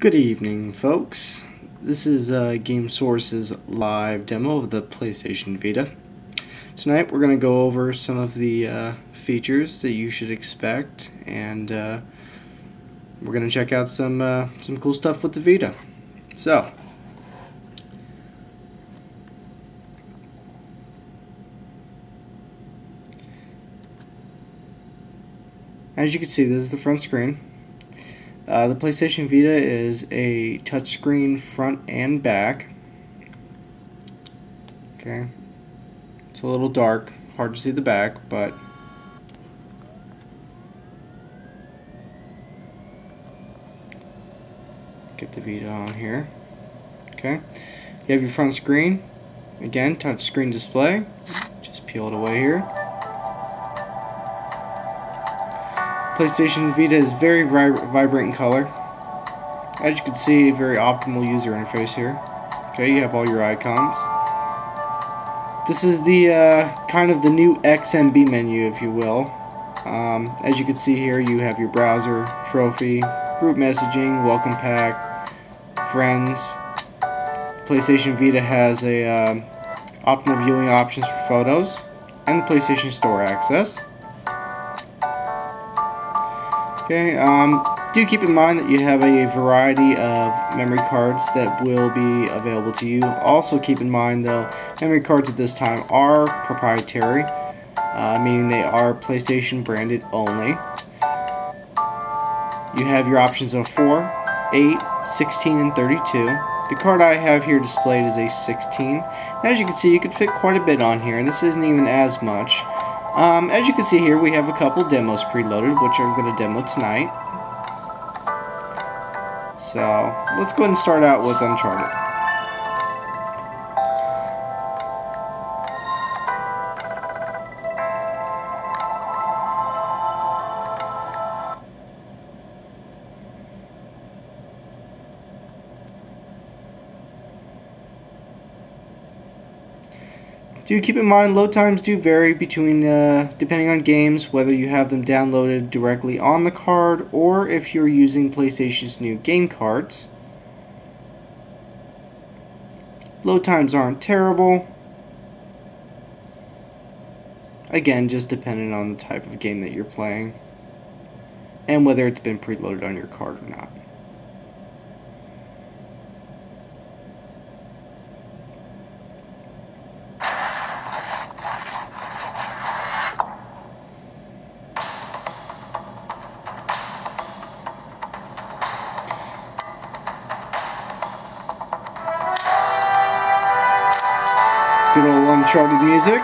Good evening, folks. This is GameSource's live demo of the PlayStation Vita. Tonight we're going to go over some of the features that you should expect, and we're going to check out some cool stuff with the Vita. So, as you can see, this is the front screen. The PlayStation Vita is a touchscreen front and back. Okay, it's a little dark, hard to see the back, but get the Vita on here. Okay, you have your front screen. Again, touchscreen display. Just peel it away here. PlayStation Vita is very vibrant in color. As you can see, very optimal user interface here. Okay, you have all your icons. This is the kind of the new XMB menu, if you will. As you can see here, you have your browser, trophy, group messaging, welcome pack, friends. PlayStation Vita has a optimal viewing options for photos, and the PlayStation Store access. Okay, do keep in mind that you have a variety of memory cards that will be available to you. Also keep in mind, though, memory cards at this time are proprietary, meaning they are PlayStation branded only. You have your options of 4, 8, 16, and 32. The card I have here displayed is a 16. As you can see, you could fit quite a bit on here, and this isn't even as much. As you can see here, we have a couple demos preloaded, which I'm going to demo tonight. So, let's go ahead and start out with Uncharted. Do keep in mind, load times do vary between, depending on games, whether you have them downloaded directly on the card or if you're using PlayStation's new game cards. Load times aren't terrible. Again, just depending on the type of game that you're playing and whether it's been preloaded on your card or not. Good old Uncharted music.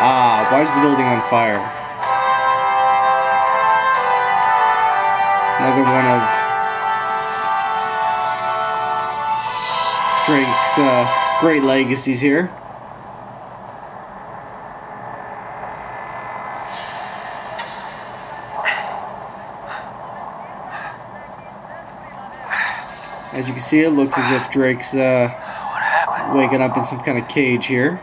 Ah, why is the building on fire? Another one of Drake's great legacies here. As you can see, it looks as if Drake's waking up in some kind of cage here.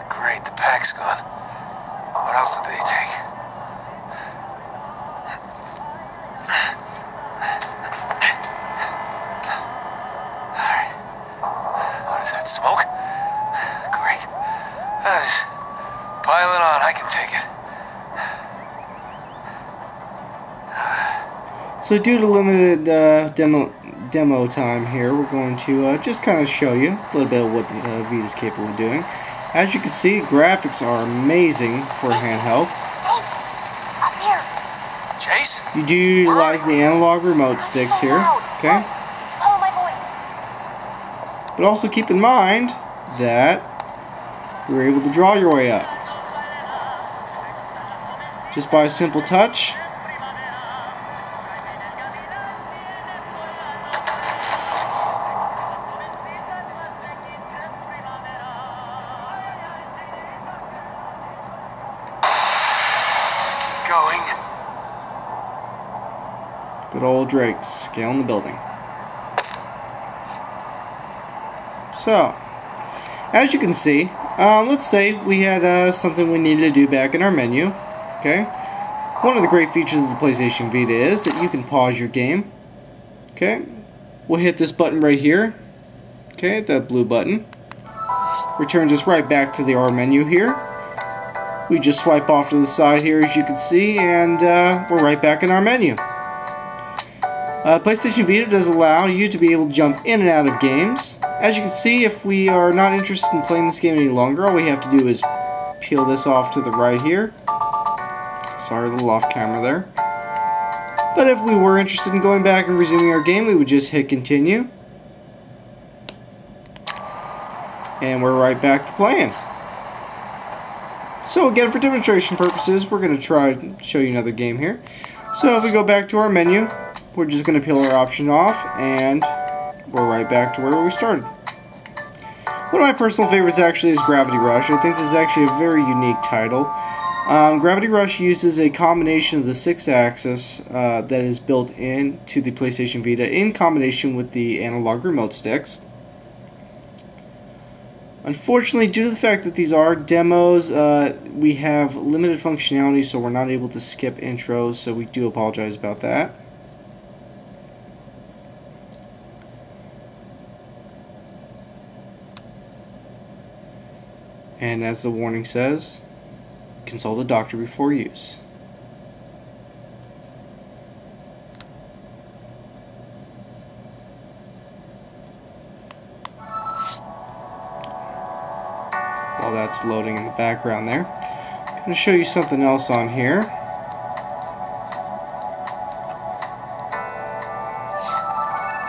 Great, the pack's gone. What else did they take? Alright. What is that, smoke? Great. Pile it on, I can take it. So due to limited demo time here, we're going to just kind of show you a little bit of what the Vita is capable of doing. As you can see, graphics are amazing for handheld. Up here. Chase? You do utilize the analog remote sticks here, okay? Follow my voice. But also keep in mind that you're able to draw your way up just by a simple touch. Going. Good old Drake scaling the building. So, as you can see, Let's say we had something we needed to do back in our menu. Okay. One of the great features of the PlayStation Vita is that you can pause your game. Okay. We'll hit this button right here. Okay, that blue button. Returns us right back to the R menu here. We just swipe off to the side here, as you can see, and we're right back in our menu. PlayStation Vita does allow you to be able to jump in and out of games. As you can see, if we are not interested in playing this game any longer, all we have to do is peel this off to the right here. Sorry, a little off camera there. But if we were interested in going back and resuming our game, we would just hit continue. And we're right back to playing. So again, for demonstration purposes, we're going to try and show you another game here. So if we go back to our menu, we're just going to peel our option off, and we're right back to where we started. One of my personal favorites actually is Gravity Rush. I think this is actually a very unique title. Gravity Rush uses a combination of the 6-axis that is built into the PlayStation Vita in combination with the analog remote sticks. Unfortunately, due to the fact that these are demos, we have limited functionality, so we're not able to skip intros, so we do apologize about that. And as the warning says, consult a doctor before use. While that's loading in the background there, I'm going to show you something else on here.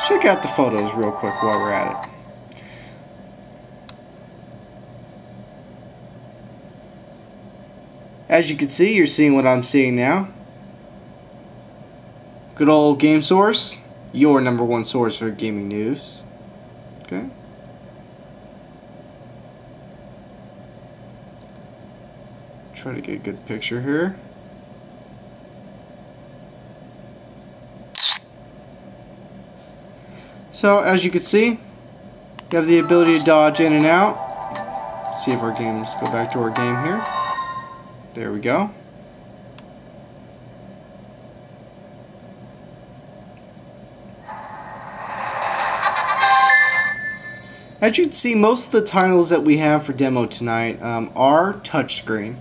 Check out the photos real quick while we're at it. As you can see, you're seeing what I'm seeing now. Good old Game Source, your #1 source for gaming news. Okay. Try to get a good picture here. So, as you can see, you have the ability to dodge in and out. See if our games go back to our game here. There we go. As you can see, most of the titles that we have for demo tonight are touchscreen.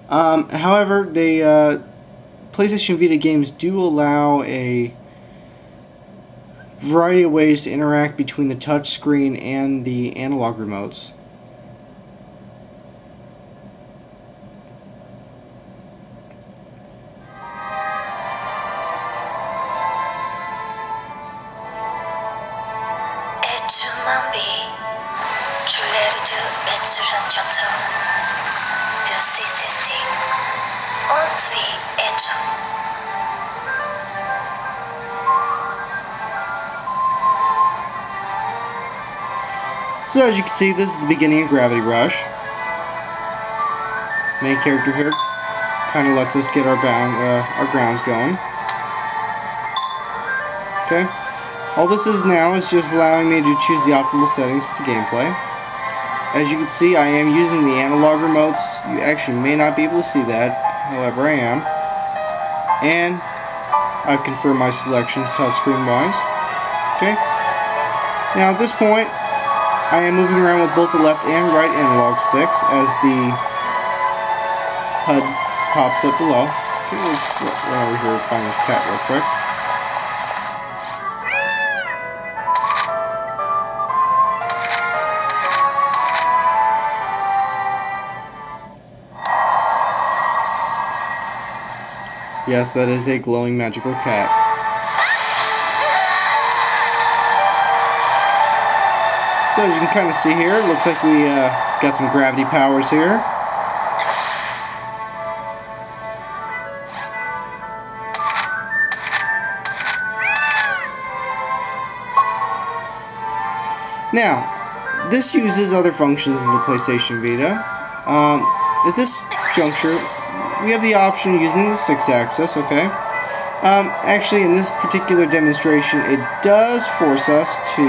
However, the PlayStation Vita games do allow a variety of ways to interact between the touchscreen and the analog remotes. So as you can see, this is the beginning of Gravity Rush. Main character here kind of lets us get our grounds going. Okay. All this is now is just allowing me to choose the optimal settings for the gameplay. As you can see, I am using the analog remotes. You actually may not be able to see that, however I am. And I've confirmed my selections touchscreen wise. Okay. Now at this point, I am moving around with both the left and right analog sticks as the HUD pops up below. Okay, let's run over here and find this cat real quick. Yes, that is a glowing magical cat. So as you can kind of see here, it looks like we got some gravity powers here. Now, this uses other functions of the PlayStation Vita. At this juncture, we have the option of using the 6-axis, okay? Actually, in this particular demonstration, it does force us to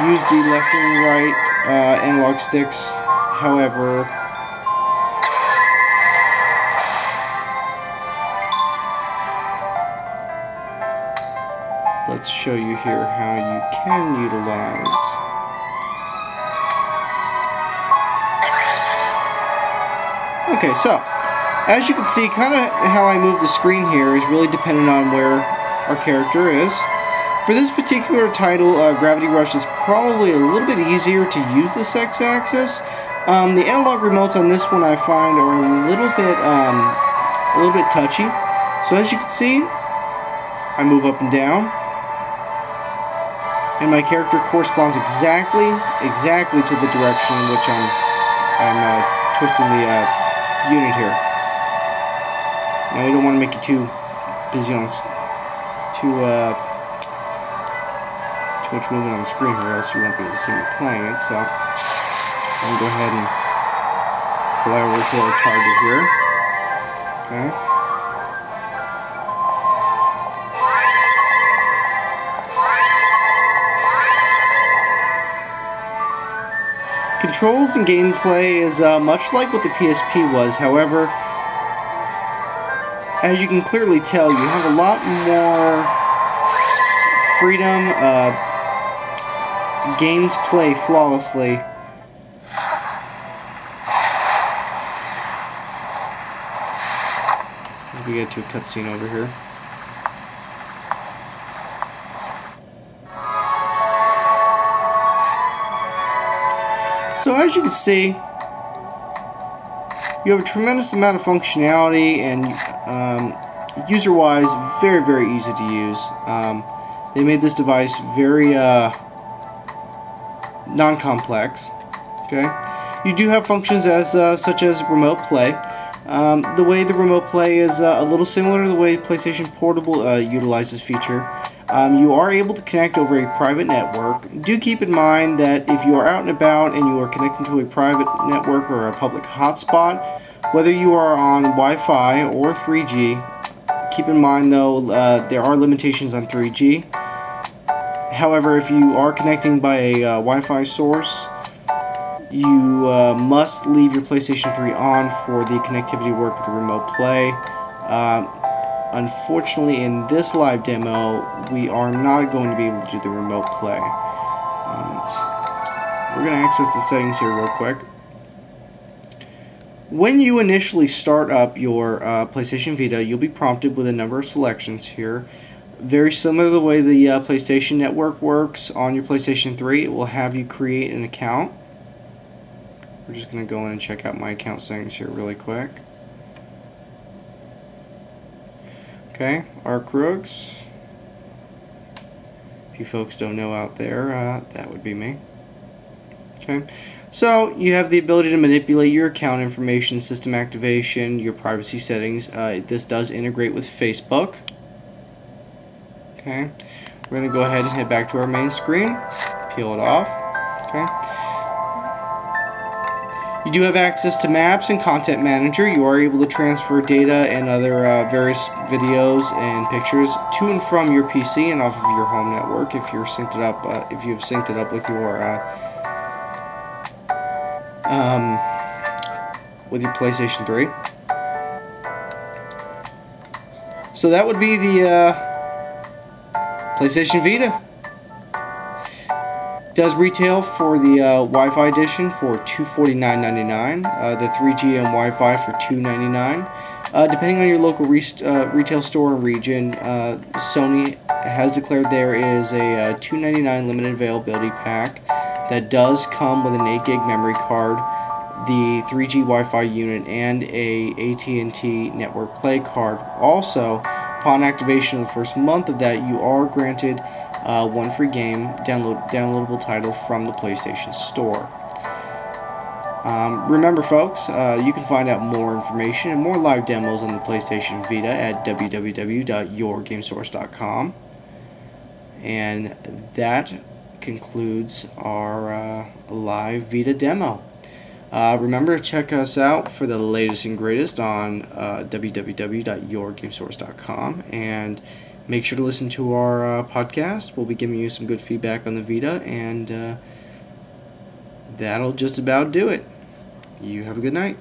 use the left and right analog sticks. However, let's show you here how you can utilize. Okay, so as you can see, kind of how I move the screen here is really dependent on where our character is. For this particular title, Gravity Rush is probably a little bit easier to use the X-axis. The analog remotes on this one I find are a little bit touchy. So as you can see, I move up and down, and my character corresponds exactly to the direction in which I'm twisting the unit here. Now we don't want to make you too busy on too much movement on the screen here, else you won't be able to see me playing it. So I'm going to go ahead and fly over to our target here. Okay. Controls and gameplay is much like what the PSP was. However, as you can clearly tell, you have a lot more freedom. Games play flawlessly. We get to a cutscene over here. So as you can see, you have a tremendous amount of functionality, and user-wise, very, very easy to use. They made this device very non-complex. Okay, you do have functions as such as remote play. The way the remote play is a little similar to the way PlayStation Portable utilizes this feature. You are able to connect over a private network. Do keep in mind that if you are out and about and you are connecting to a private network or a public hotspot, whether you are on Wi-Fi or 3G, keep in mind though there are limitations on 3G. However, if you are connecting by a Wi-Fi source, you must leave your PlayStation 3 on for the connectivity to work with the remote play. Unfortunately, in this live demo, we are not going to be able to do the remote play. We're going to access the settings here real quick. When you initially start up your PlayStation Vita, you'll be prompted with a number of selections here. Very similar to the way the PlayStation Network works on your PlayStation 3, it will have you create an account. We're just going to go in and check out my account settings here really quick. Okay, Arc Rooks. If you folks don't know out there, that would be me. Okay, so you have the ability to manipulate your account information, system activation, your privacy settings. This does integrate with Facebook. Okay, we're going to go ahead and head back to our main screen, peel it off. Okay. You do have access to Maps and Content Manager. You are able to transfer data and other various videos and pictures to and from your PC and off of your home network if you're synced it up. If you've synced it up with your PlayStation 3. So that would be the PlayStation Vita. Does retail for the Wi-Fi edition for $249.99, the 3G and Wi-Fi for $299. Depending on your local retail store and region, Sony has declared there is a $299 limited availability pack that does come with an 8 gig memory card, the 3G Wi-Fi unit, and a AT&T Network Play card. Also, upon activation of the first month of that, you are granted one free game, downloadable title from the PlayStation Store. Remember folks, you can find out more information and more live demos on the PlayStation Vita at www.yourgamesource.com. And that concludes our live Vita demo. Remember to check us out for the latest and greatest on www.yourgamesource.com, and make sure to listen to our podcast. We'll be giving you some good feedback on the Vita, and that'll just about do it. You have a good night.